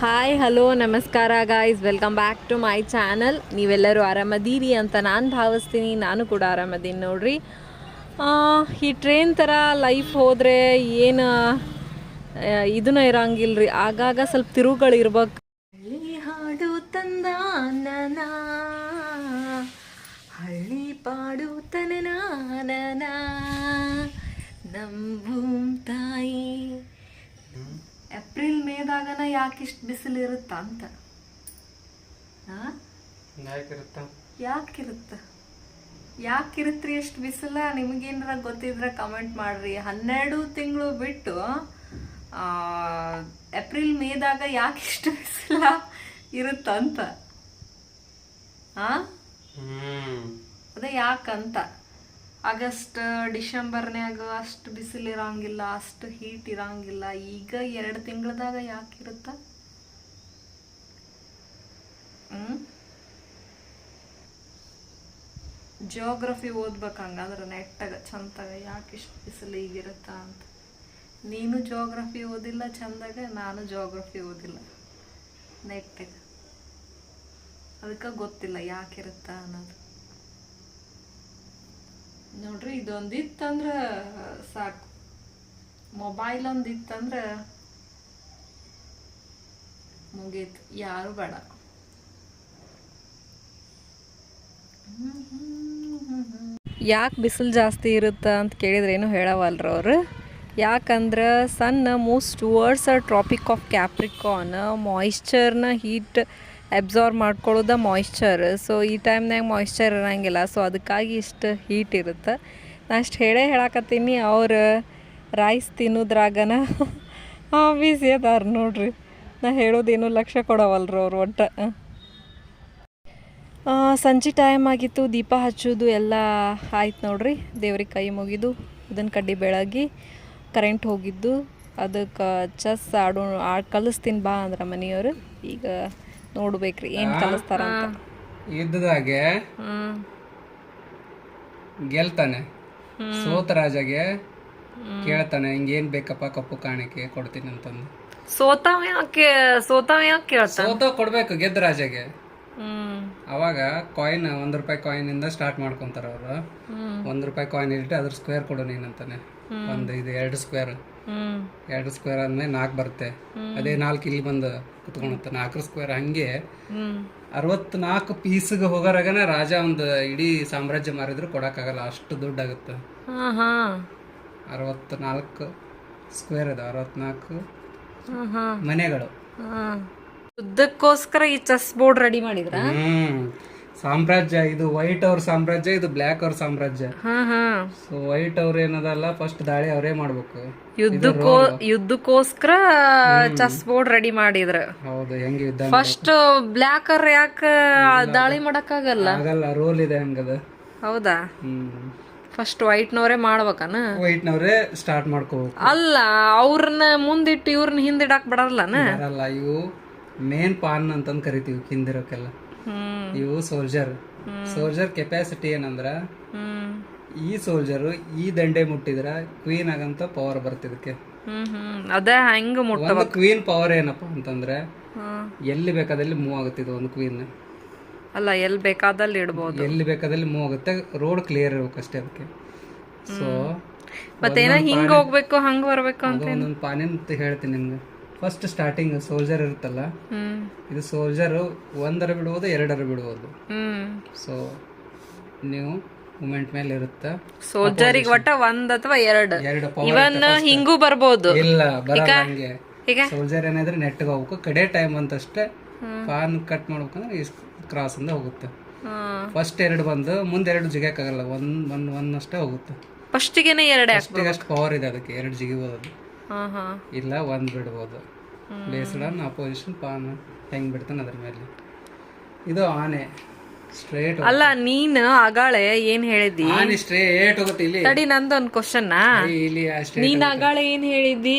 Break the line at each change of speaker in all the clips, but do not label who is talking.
Hi hello ನಮಸ್ಕಾರ guys, welcome back to my channel. ನೀವೆಲ್ಲರೂ ಆರಾಮದೀರಿ ಅಂತ ನಾನು ಭಾವಿಸ್ತೀನಿ. ನಾನು ಕೂಡ ಆರಾಮದೀನಿ ನೋಡ್ರಿ. ಈ ಟ್ರೈನ್ ಥರ ಲೈಫ್ ಹೋದರೆ ಏನು ಇದನ್ನ ಇರಂಗಿಲ್ಲ ರೀ. ಆಗಾಗ ಸ್ವಲ್ಪ ತಿರುವುಗಳು ಇರ್ಬೇಕು. ಹಳ್ಳಿ ಹಾಡು ತಂದ ನನ, ಹಳ್ಳಿ ಪಾಡು ತನನ ನಮ್ಮ ತಾಯಿ. ಏಪ್ರಿಲ್ ಮೇದಾಗನ ಯಾಕಿಷ್ಟು ಬಿಸಿಲು ಇರುತ್ತ ಅಂತ ಯಾಕಿರುತ್ರಿ ಎಷ್ಟು ಬಿಸಿಲ? ನಿಮಗೇನಾರ ಗೊತ್ತಿದ್ರೆ ಕಮೆಂಟ್ ಮಾಡ್ರಿ. 12 ತಿಂಗಳು ಬಿಟ್ಟು ಏಪ್ರಿಲ್ ಮೇದಾಗ ಯಾಕಿಷ್ಟು ಬಿಸಿಲ ಇರುತ್ತಂತ. ಅದೇ ಯಾಕಂತ. ಆಗಸ್ಟ್ ಡಿಸೆಂಬರ್ನ್ಯಾಗ ಅಷ್ಟು ಬಿಸಿಲು ಇರಂಗಿಲ್ಲ, ಅಷ್ಟು ಹೀಟ್ ಇರಂಗಿಲ್ಲ. ಈಗ 2 ತಿಂಗಳದಾಗ ಯಾಕಿರುತ್ತ? ಜಿಯೋಗ್ರಫಿ ಓದ್ಬೇಕು ಹಂಗಂದ್ರೆ ನೆಟ್ಟಾಗ ಚಂದಾಗ ಯಾಕಿಷ್ಟು ಬಿಸಿಲು ಈಗಿರುತ್ತ ಅಂತ. ನೀನು ಜಿಯೋಗ್ರಫಿ ಓದಿಲ್ಲ ಚಂದಾಗ, ನಾನು ಜಿಯೋಗ್ರಫಿ ಓದಿಲ್ಲ ನೆಟ್ಟಾಗ. ಅದಕ್ಕೆ ಗೊತ್ತಿಲ್ಲ ಯಾಕಿರುತ್ತ ಅನ್ನೋದು. ನೋಡ್ರಿ, ಇದೊಂದಿತ್ತಂದ್ರೆ ಸಾಕು. ಮೊಬೈಲ್ ಒಂದಿತ್ತಂದ್ರೆ ಮುಗೀತು, ಯಾರು ಬೇಡ. ಯಾಕೆ ಬಿಸಿಲು ಜಾಸ್ತಿ ಇರುತ್ತೆ ಅಂತ ಕೇಳಿದ್ರೆ ಏನು ಹೇಳವಲ್ರ ಅವರು. ಯಾಕಂದ್ರೆ sun moves towards a tropic of Capricorn. ಮಾಯಿಶ್ಚರ್ನ ಹೀಟ್ ಅಬ್ಸಾರ್ವ್ ಮಾಡ್ಕೊಳ್ಳೋದ ಮಾಯಿಶ್ಚರ್. ಸೊ ಈ ಟೈಮ್ನಾಗ ಮಾಯಿಶ್ಚರ್ ಇರೋಂಗಿಲ್ಲ, ಸೊ ಅದಕ್ಕಾಗಿ ಇಷ್ಟು ಹೀಟ್ ಇರುತ್ತೆ. ನಾನು ಅಷ್ಟು ಹೇಳಕತ್ತೀನಿ. ಅವ್ರು ರೈಸ್ ತಿನ್ನೋದ್ರಾಗನ ಬಿಸಿ ಅದಾರ ನೋಡ್ರಿ. ನಾ ಹೇಳೋದೇನು ಲಕ್ಷ್ಯ ಕೊಡವಲ್ರು ಅವ್ರು ಒಟ್ಟು. ಸಂಜೆ ಟೈಮ್ ಆಗಿತ್ತು, ದೀಪ ಹಚ್ಚೋದು ಎಲ್ಲ ಆಯ್ತು ನೋಡ್ರಿ. ದೇವ್ರಿಗೆ ಕೈ ಮುಗಿದು ಇದನ್ನು ಕಡ್ಡಿ ಬೆಳಗಿ ಕರೆಂಟ್ ಹೋಗಿದ್ದು. ಅದಕ್ಕೆ ಚೆಸ್ ಕಲಿಸ್ತೀನಿ ಬಾ ಅಂದ್ರೆ ಮನೆಯವರು. ಈಗ ನೋಡ್ಬೇಕ್ರಿ ಏನ್ ಕಲಿಸ್ತಾರ ಅಂತ.
ಯುದ್ಧದಾಗೆ ಗೆಲ್ತಾನೆ, ಸೋತ ರಾಜಗೆ ಕೇಳ್ತಾನೆ, ಹಿಂಗೇನ್ ಬೇಕಪ್ಪ ಕಪ್ಪು ಕಾಣಿಕೆ ಕೊಡ್ತೀನಿ ಅಂತಂದು.
ಸೋತಾವ ಯಾಕೆ ಕೇಳ್ತಾನ?
ಸೋತ ಕೊಡ್ಬೇಕು ಗೆದ್ದ ರಾಜಗೆ. ಅವಾಗ ಕಾಯಿನ್ ₹1 ಕಾಯಿನ್ ಇಂದ ಸ್ಟಾರ್ಟ್ ಮಾಡ್ಕೊಂತಾರ ಅವ್ರು. ₹1 ಕಾಯಿನ್ ಇಟ್ಟು ಅದ್ರ ಸ್ಕ್ವೇರ್ ಕೊಡು ನೀನಂತಾನೆ. ಇದು 2 ಸ್ಕ್ವೇರ್, 2 ಸ್ಕ್ವೇರ್ ಆದ್ಮೇಲೆ 4 ಬರುತ್ತೆ. ಅದೇ 4 ಇಲ್ಲಿ ಬಂದು ಕುತ್ಕೊಳುತ್ತೆ. 4 ಸ್ಕ್ವೇರ್. ಹಂಗೆ 64 ಪೀಸ್ಗೆ ಹೋಗೋರಾಗನ ರಾಜ ಒಂದು ಇಡೀ ಸಾಮ್ರಾಜ್ಯ ಮಾರಿದ್ರು ಕೊಡಕ್ಕಾಗಲ್ಲ, ಅಷ್ಟು ದುಡ್ಡಾಗುತ್ತೆ. 64 ಸ್ಕ್ವೇರ್ ಅದ, 64 ಮನೆಗಳು.
ಯುದ್ಧಕ್ಕೋಸ್ಕರ ಈ ಚೆಸ್ ಬೋರ್ಡ್ ರೆಡಿ ಮಾಡಿದ್ರ.
ಸಾಮ್ರಾಜ್ಯ ಇದು ವೈಟ್ ಅವ್ರ ಸಾಮ್ರಾಜ್ಯ, ಇದು ಬ್ಲ್ಯಾಕ್ ಅವ್ರ ಸಾಮ್ರಾಜ್ಯ. ಸೊ ವೈಟ್ ಅವ್ರ ಏನದಲ್ಲ, ಫಸ್ಟ್ ದಾಳಿ ಅವರೇ ಮಾಡ್ಬೇಕು.
ಯುದ್ಧಕ್ಕೋಸ್ಕರ ಚೆಸ್ ಬೋರ್ಡ್ ರೆಡಿ ಮಾಡಿದ್ರ.
ಹೌದು. ಹೆಂಗ ಯುದ್ಧ
ಫಸ್ಟ್ ಬ್ಲ್ಯಾಕ್ ಅವ್ರ ಯಾಕೆ ದಾಳಿ ಮಾಡಕ್ಕಾಗಲ್ಲ?
ಆಗಲ್ಲ, ರೋಲ್ ಇದೆ ಹಂಗದ.
ಹೌದಾ? ಫಸ್ಟ್ ವೈಟ್ನವರೇ ಮಾಡ್ಬೇಕನ?
ವೈಟ್ನವರೇ ಸ್ಟಾರ್ಟ್ ಮಾಡ್ಕೋಬೇಕು.
ಅಲ್ಲ, ಅವ್ರನ್ನ ಮುಂದಿಟ್ಟು ಇವ್ರನ್ನ ಹಿಂದಿಡಾಕ್ ಬಿಡಲ್ಲನ?
ಬರಲ್ಲ. ಇವು ಮೇನ್ ಪಾನ್ ಅಂತಂದ್ ಕರಿತೀವಿ ಹಿಂದಿರೋಕೆಲ್ಲ. ಇವು ಸೋಲ್ಜರ್ ಕೆಪಾಸಿಟಿ ಏನಂದ್ರ, ಈ ಸೋಲ್ಜರು ಈ ದಂಡೆ ಮುಟ್ಟಿದ್ರ ಕ್ವೀನ್ ಆಗಂತ ಪವರ್ ಬರ್ತಿದಕ್ಕೆ.
ಅದೇ ಹೆಂಗ ಮುಟ್ಟ
ಕ್ವೀನ್ ಪವರ್ ಏನಪ್ಪ ಅಂತಂದ್ರೆ, ಎಲ್ಲಿ ಬೇಕಾದಲ್ಲಿ ಮೂವ್ ಆಗುತ್ತೆ ಇದು ಒಂದು ಕ್ವೀನ್.
ಅಲ್ಲ, ಎಲ್ಲಿ ಬೇಕಾದಲ್ಲಿ ಇಡ್ಬೋದು,
ಎಲ್ಲಿ ಬೇಕಾದಲ್ಲಿ ಮೂವ್ ಆಗುತ್ತೆ. ರೋಡ್ ಕ್ಲಿಯರ್ ಇರ್ಬೇಕು ಅಷ್ಟೇ ಅದಕ್ಕೆ. ಸೊ
ಮತ್ತೇನ ಹಿಂಗ ಹೋಗ್ಬೇಕು ಹಂಗ ಬರ್ಬೇಕು ಅಂತ
ಒಂದೊಂದು ಪಾನಿನ ಹೇಳ್ತೀನಿ ನಿಮ್ಗೆ. ಫಸ್ಟ್ ಸ್ಟಾರ್ಟಿಂಗ್ ಸೋಲ್ಜರ್ ಇರುತ್ತಲ್ಲ, ಇದು ಸೋಲ್ಜರ್ 1 ಬಿಡ್ಬೋದು, 2 ಬಿಡ್ಬೋದು. ಸೊ ನೀವು ಮೂಮೆಂಟ್ ಮೇಲೆ ಇರುತ್ತೆ.
ಸೋಲ್ಜರಿಗೆ ಒಟ್ಟ 1 ಅಥವಾ 2 ಇವನ್ ಹಿಂಗೂ ಬರ್ಬೋದು.
ಇಲ್ಲ, ಬರಲ್ಲ ಹಂಗೆ. ಸೋಲ್ಜರ್ ಏನಾದ್ರೆ ನೆಟ್ಗೆ ಹೋಗ್ಬೇಕು. ಕಡೆ ಟೈಮ್ ಅಂತಷ್ಟೇ ಪಾನ್ ಕಟ್ ಮಾಡ್ಬೇಕಂದ್ರೆ ಕ್ರಾಸ್ ಇಂದ ಹೋಗುತ್ತೆ. ಫಸ್ಟ್ 2 ಬಂದು ಮುಂದೆ 2 ಜಿಗಕ್ಕಾಗಲ್ಲ, ಒಂದ್ ಅಷ್ಟೇ ಹೋಗುತ್ತೆ.
ಫಸ್ಟಿಗೆನೆ 2
ಅಷ್ಟು ಪವರ್ ಇದೆ ಅದಕ್ಕೆ, 2 ಜಿಗಿಬೋದು. ಇಲ್ಲ 1 ಬಿಡ್ಬೋದು. ಬೇಸ್ಡ್ ಆನ್ ಅಪೋಸಿಷನ್ ಪಾನ್ ಹೆಂಗ್ ಬಿಡ್ತಾನೆ ಅದ್ರ ಮೇಲೆ. ಇದು ಆನೆ ಸ್ಟ್ರೇಟ್.
ಅಲ್ಲ, ನೀನ್ ಆಗಾಳೆ ಏನ್ ಹೇಳಿದ್ದಿ?
ಆನೆ ಸ್ಟ್ರೇಟ್ ಹೋಗುತ್ತೆ. ಇಲ್ಲಿ
ತಡಿ, ನಂದೊಂದ್ ಕ್ವಶನ್. ನೀನ್ ಆಗಾಳೆ ಏನ್ ಹೇಳಿದ್ದಿ?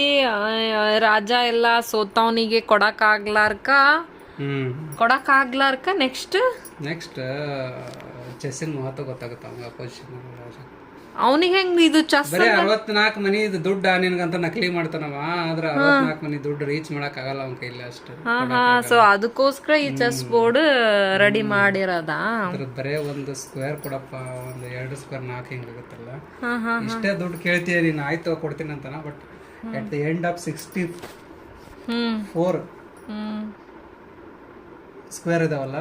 ರಾಜ ಎಲ್ಲಾ ಸೋತವನಿಗೆ ಕೊಡಕ್ ಆಗ್ಲಾರ್ಕ ನೆಕ್ಸ್ಟ್
ಚೆಸ್ಸಿನ ಮಹತ್ವ ಗೊತ್ತಾಗುತ್ತೆ ಅಪೋಸಿಷನ್ ರಾಜ.
ಅವನಿಗೆ ಹೆಂಗ್ ಇದು ಚೆಸ್
ಬರೀ 64 ಮನಿ ದುಡ್ಡು ನಿನ್ಗಂತ ನಕಲಿ ಮಾಡ್ತಾನವ. ಆದ್ರ 64 ಮನಿ ದುಡ್ಡು ರೀಚ್ ಮಾಡಕ್ ಆಗಲ್ಲ ಅವನ ಕೈಲಿ ಅಷ್ಟು.
ಸೊ ಅದಕ್ಕೋಸ್ಕರ ಈ ಚೆಸ್ ಬೋರ್ಡ್ ರೆಡಿ ಮಾಡಿರೋದ.
ಬರೇ ಒಂದು ಸ್ಕ್ವೇರ್ ಕೊಡಪ್ಪ, ಒಂದು 2 ಸ್ಕ್ವೇರ್ 4 ಹಿಂಗಾಗತ್ತಲ್ಲ, ಇಷ್ಟೇ ದುಡ್ಡು ಕೇಳ್ತೀಯ ನೀನು, ಆಯ್ತು ಕೊಡ್ತೀನಿ ಅಂತಾನ. But at the end of 64 square ಇದಾವಲ್ಲ,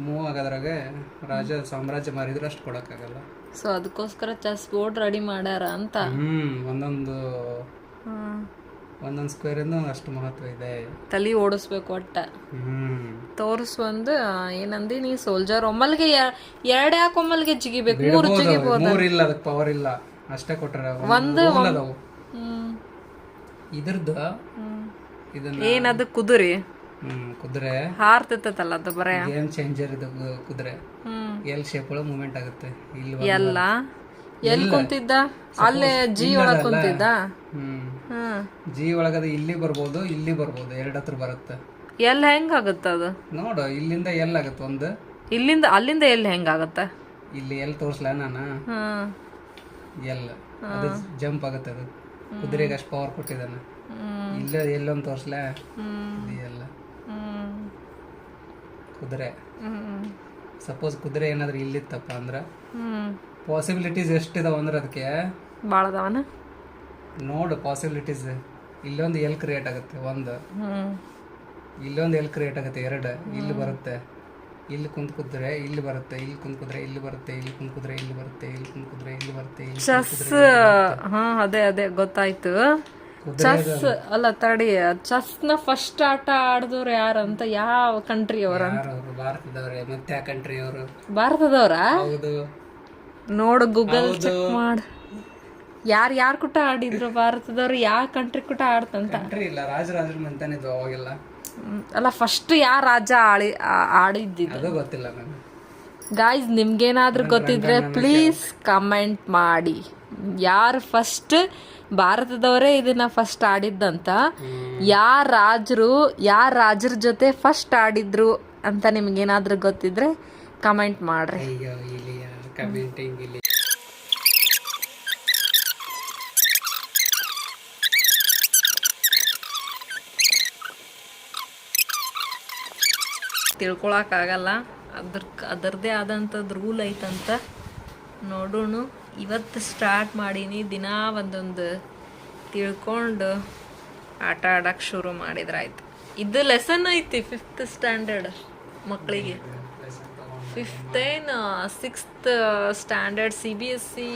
ಮೂವ್ ಆಗೋದ್ರಾಗ ರಾಜ ಸಾಮ್ರಾಜ್ಯ ಮಾರಿದ್ರೆ ಅಷ್ಟು ಕೊಡಕ್ಕಾಗಲ್ಲ.
ಸೊ ಅದಕ್ಕೋಸ್ಕರ ಚೆಸ್ ಬೋರ್ಡ್ ರೆಡಿ ಮಾಡ್ಯಾರ ಅಂತ.
ಒಂದೊಂದು ಸ್ಕ್ವೇರ್ ಇಂದ ಅಷ್ಟು ಮಹತ್ವ ಇದೆ.
ತಲಿ ಓಡಿಸ್ಬೇಕು ಒಟ್ಟ. ತೋರ್ಸ್ ಒಂದು ಏನಂದಿ ನೀ ಸೋಲ್ಜರ್. ಒಮ್ಮಲ್ಗೆ ಎರಡ್ ಯಾಕೆ ಒಮ್ಮಲ್ಗೆ ಜಿಗಿಬೇಕು? 3 ಜಿಗಿಬಹುದು.
3 ಇಲ್ಲ, ಅದಕ್ಕೆ ಪವರ್ ಇಲ್ಲ, ಅಷ್ಟೇ ಕೊಟ್ರ. ಒಂದು ಇದ್ರದ್ದು ಇದನ್ನ
ಏನದು ಕುದುರೆ
ಕುದುರೆ
ಹಾರ್ತಿತ್ತಲ್ಲ, ಅದು ಬರೇ
ಗೇಮ್ ಚೇಂಜರ್. ಇದು ಕುದುರೆ ಎಲ್ ಶೇಪ್ ಒಳಗೆ ಮೂವ್ಮೆಂಟ್ ಆಗುತ್ತೆ. ಇಲ್ಲಿ
ಎಲ್ಲ ಎಲ್ಲಿ ಕುಂತಿದ್ದ? ಅಲ್ಲೇ ಜಿ ಒಳಗ್ ಕುಂತಿದ್ದ.
ಜಿ ಒಳಗದ ಇಲ್ಲಿ ಬರ್ಬೋದು, ಇಲ್ಲಿ ಬರ್ಬೋದು, 2 ಹತ್ರ ಬರುತ್ತೆ.
ಎಲ್ ಹೆಂಗ್ ಆಗುತ್ತ ಅದು?
ನೋಡು, ಇಲ್ಲಿಂದ ಎಲ್ ಆಗತ್ತೆ ಒಂದು,
ಇಲ್ಲಿಂದ ಅಲ್ಲಿಂದ ಎಲ್ಲಿ ಹೆಂಗ ಆಗತ್ತ? ಇಲ್ಲಿ
ಎಲ್ ತೋರ್ಸ್ಲ ನಾನು, ಎಲ್ ಅದು ಜಂಪ್ ಆಗುತ್ತೆ. ಅದು ಕುದುರೆಗೆ ಅಷ್ಟು ಪವರ್ ಕೊಟ್ಟಿದ್ದಾನೆ. ಇಲ್ಲ ಎಲ್ಲೊಂದು ತೋರ್ಸ್ಲ, ಎಲ್ಲ ಕುದುರೆ. ಸಪೋಸ್ ಕುದುರೆ ಏನಾದ್ರು ಇಲ್ಲಿತ್ತಪ್ಪ ಅಂದ್ರ ಪಾಸಿಬಿಲಿಟೀಸ್ ಎಷ್ಟಿದಾವ ಅಂದ್ರೆ ಅದಕ್ಕೆ
ಭಾಳ ಅದಾವನ.
ನೋಡು ಪಾಸಿಬಿಲಿಟೀಸ್. ಇಲ್ಲೊಂದು ಎಲ್ ಕ್ರಿಯೇಟ್ ಆಗುತ್ತೆ, ಇಲ್ಲೊಂದು ಎಲ್ ಕ್ರಿಯೇಟ್ ಆಗುತ್ತೆ, 2 ಇಲ್ಲಿ ಬರುತ್ತೆ. ಇಲ್ಲಿ ಕುಂತ್ಕುದ್ರೆ ಇಲ್ಲಿ ಬರುತ್ತೆ, ಇಲ್ಲಿ ಕುಂತ್ಕುದ್ರೆ ಇಲ್ಲಿ ಬರುತ್ತೆ, ಇಲ್ಲಿ ಕುಂತ್ಕುದ್ರೆ ಇಲ್ಲಿ ಬರುತ್ತೆ, ಇಲ್ಲಿ ಕುಂತ್ಕುದ್ರೆ ಇಲ್ಲಿ ಬರುತ್ತೆ.
ಚೆಸ್ ಅದೇ ಗೊತ್ತಾಯ್ತು. ಚೆಸ್ ಅಲ್ಲ ತಡಿ, ಚೆಸ್ ನ ಫಸ್ಟ್ ಆಟ ಆಡಿದವ್ರು ಯಾರಂತ? ಯಾವ ಕಂಟ್ರಿ ಅವರ?
ಭಾರತದವ್ರೆ. ಮತ್ತೆ ಯಾವ ಕಂಟ್ರಿ ಅವರು?
ಭಾರತದವ್ರ?
ಹೌದು.
ನೋಡು ಗೂಗಲ್ ಚೆಕ್ ಮಾಡ. ಯಾರು ಕೂಟ ಆಡಿದ್ರು ಭಾರತದವ್ರು? ಯಾವ ಕಂಟ್ರಿ ಕೂಟ ಆಡ್ತಂತ?
ಕಂಟ್ರಿ ಇಲ್ಲ, ರಾಜರಾಜರ ಮಂತಾನೆ ಇದು ಅವಾಗೆಲ್ಲ.
ಅಲ್ಲ ಫಸ್ಟ್ ಯಾರ ರಾಜ ಆಡಿದ್ದಿದ್ದು
ಅದು ಗೊತ್ತಿಲ್ಲ ನನಗೆ.
ಗಾಯ್ಸ್, ನಿಮ್ಗೇನಾದ್ರೂ ಗೊತ್ತಿದ್ರೆ ಪ್ಲೀಸ್ ಕಮೆಂಟ್ ಮಾಡಿ. ಯಾರು ಫಸ್ಟ್ ಭಾರತದವರೇ ಇದನ್ನ ಫಸ್ಟ್ ಆಡಿದ್ದಂತ, ಯಾರ ರಾಜರ ಜೊತೆ ಫಸ್ಟ್ ಆಡಿದ್ರು ಅಂತ ನಿಮ್ಗೇನಾದ್ರೂ ಗೊತ್ತಿದ್ರೆ ಕಮೆಂಟ್ ಮಾಡ್ರಿ. ತಿಳ್ಕೊಳಕ್ಕಾಗಲ್ಲ, ಅದರದೇ ಆದಂಥದ್ದು ರೂಲ್ ಐತಂತ. ನೋಡೋಣ. ಇವತ್ತು ಸ್ಟಾರ್ಟ್ ಮಾಡೀನಿ, ದಿನ ಒಂದೊಂದು ತಿಳ್ಕೊಂಡು ಆಟ ಆಡೋಕ್ಕೆ ಶುರು ಮಾಡಿದ್ರಾಯ್ತು. ಇದು ಲೆಸನ್ ಐತಿ 5th ಸ್ಟ್ಯಾಂಡರ್ಡ್ ಮಕ್ಕಳಿಗೆ. 5th ಏನು 6th ಸ್ಟ್ಯಾಂಡರ್ಡ್ CBSE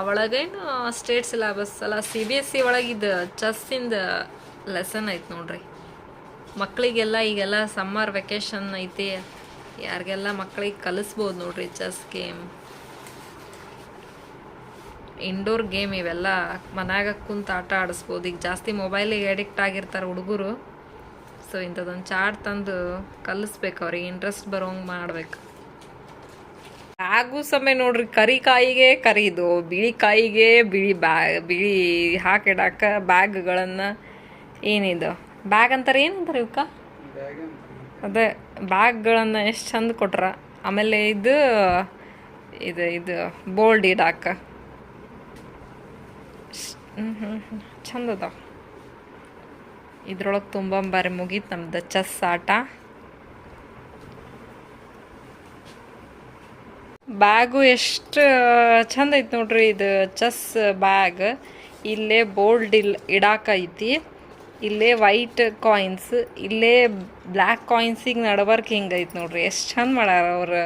ಒಳಗೇನು ಸ್ಟೇಟ್ ಸಿಲೆಬಸ್ ಅಲ್ಲ, CBSE ಒಳಗಿದ್ದು ಚೆಸ್ಸಿಂದ ಲೆಸನ್ ಐತೆ ನೋಡ್ರಿ. ಮಕ್ಕಳಿಗೆಲ್ಲ ಈಗೆಲ್ಲ ಸಮ್ಮರ್ ವೆಕೇಶನ್ ಐತಿ, ಯಾರಿಗೆಲ್ಲ ಮಕ್ಕಳಿಗೆ ಕಲಿಸ್ಬೋದು ನೋಡ್ರಿ ಚೆಸ್ ಗೇಮ್. ಇಂಡೋರ್ ಗೇಮ್ ಇವೆಲ್ಲ ಮನ್ಯಾಗ ಕುಂತು ಆಟ ಆಡಿಸ್ಬೋದು. ಈಗ ಜಾಸ್ತಿ ಮೊಬೈಲಿಗೆ ಅಡಿಕ್ಟ್ ಆಗಿರ್ತಾರೆ ಹುಡುಗರು. ಸೊ ಇಂಥದ್ದೊಂದು ಚಾಟ್ ತಂದು ಕಲಿಸ್ಬೇಕು, ಅವ್ರಿಗೆ ಇಂಟ್ರೆಸ್ಟ್ ಬರೋಂಗೆ ಮಾಡ್ಬೇಕು. ಬ್ಯಾಗು ಸಮಯ ನೋಡ್ರಿ, ಕರಿಕಾಯಿಗೆ ಕರಿದು, ಬಿಳಿ ಕಾಯಿಗೆ ಬಿಳಿ ಹಾಕಿಡಾಕ ಬ್ಯಾಗ್ಗಳನ್ನು. ಏನಿದು ಬ್ಯಾಗ್ ಅಂತಾರೆ, ಏನಂತಾರೆ ಇವಕ್ಕ? ಅದೇ ಬ್ಯಾಗ್ಗಳನ್ನು ಎಷ್ಟು ಚಂದ ಕೊಟ್ರ. ಆಮೇಲೆ ಇದು ಬೋಲ್ಡ್ ಇಡಾಕ ಚಂದ ಅದಾವ. ಇದ್ರೊಳಗೆ ತುಂಬಂಬಾರಿ ಮುಗೀತು ನಮ್ದು ಚೆಸ್ ಆಟ. ಬ್ಯಾಗು ಎಷ್ಟು ಚಂದ ಐತಿ ನೋಡ್ರಿ ಇದು ಚೆಸ್ ಬ್ಯಾಗ್. ಇಲ್ಲೇ ಬೋಲ್ಡ್ ಇಡಾಕ ಐತಿ, ಇಲ್ಲೇ ವೈಟ್ ಕಾಯಿನ್ಸ್, ಇಲ್ಲೇ ಬ್ಲ್ಯಾಕ್ ಕಾಯಿನ್ಸಿಗೆ ನಡಬರ್ಕ್ ಹಿಂಗೈತಿ ನೋಡ್ರಿ. ಎಷ್ಟು ಚಂದ ಮಾಡ್ಯಾರ ಅವ್ರು.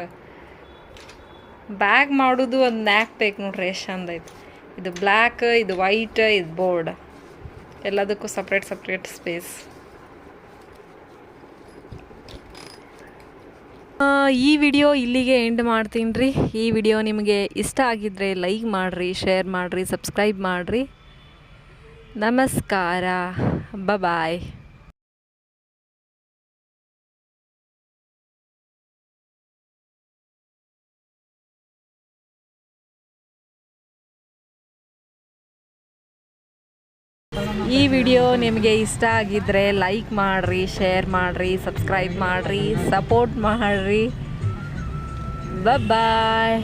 ಬ್ಯಾಗ್ ಮಾಡೋದು ಒಂದು ನ್ಯಾಕ್ ಬೇಕು ನೋಡ್ರಿ, ಎಷ್ಟು ಚಂದ ಐತಿ. ಇದು ಬ್ಲ್ಯಾಕ್, ಇದು ವೈಟ್, ಇದು ಬೋರ್ಡ್, ಎಲ್ಲದಕ್ಕೂ ಸಪ್ರೇಟ್ ಸ್ಪೇಸ್. ಈ ವಿಡಿಯೋ ಇಲ್ಲಿಗೆ ಎಂಡ್ ಮಾಡ್ತೀನಿ ರೀ. ಈ ವಿಡಿಯೋ ನಿಮಗೆ ಇಷ್ಟ ಆಗಿದ್ದರೆ ಲೈಕ್ ಮಾಡಿರಿ, ಶೇರ್ ಮಾಡಿರಿ, ಸಬ್ಸ್ಕ್ರೈಬ್ ಮಾಡಿರಿ. ನಮಸ್ಕಾರ, ಬಾಯ್. ಈ ವಿಡಿಯೋ ನಿಮಗೆ ಇಷ್ಟ ಆಗಿದ್ದರೆ ಲೈಕ್ ಮಾಡಿರಿ, ಶೇರ್ ಮಾಡಿರಿ, ಸಬ್ಸ್ಕ್ರೈಬ್ ಮಾಡಿರಿ, ಸಪೋರ್ಟ್ ಮಾಡಿರಿ. ಬಾಯ್.